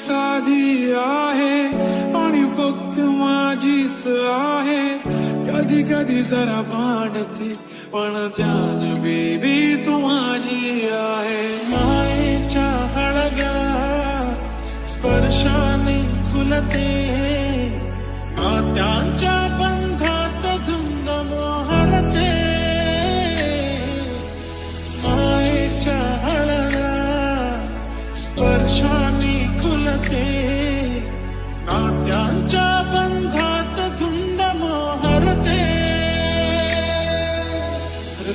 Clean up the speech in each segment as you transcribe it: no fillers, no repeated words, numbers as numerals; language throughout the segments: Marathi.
साधी आहे आणि फक्त माझीच आहे. कधी कधी जरा भांडते पण जान बेबी तू माझी आहे. मायेच्या हळव्या स्पर्शाने खुलते, नात्यांच्या बंधात धुंद मोहरते. मायेच्या हळव्या स्पर्शाने खुलते, नात्यांच्या बंधात धुंद मोहरते.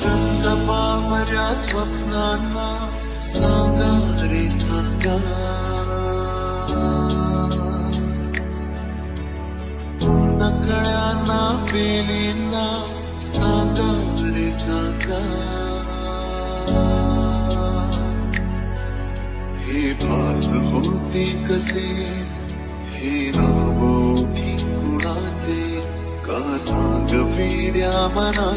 रंग पावऱ्या स्वप्नांना सांगा रे सांगा, नकळ्यांना पेलींना सांगा रे सांगा. हे भास होते कसे, हे नाव ओठी कुणाचे, का सांग पिढ्या मना,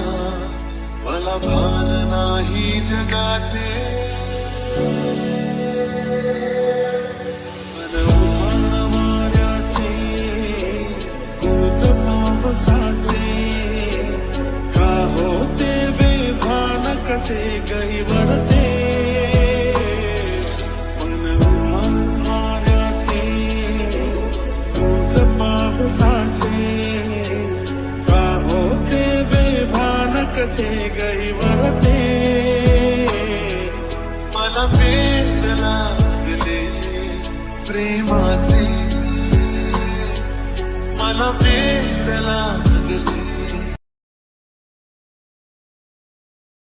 मला भान नाही जगाचे. मन उभाण वाऱ्याचे, तूच पावसाचे, का होते बेभान कसे गहिवरते. मन उभाण वाऱ्याचे, तूच पावसाचे, का होते बेभान कसे गहिवरते. मला वेड लागले प्रेमाचे, मला वेड लागले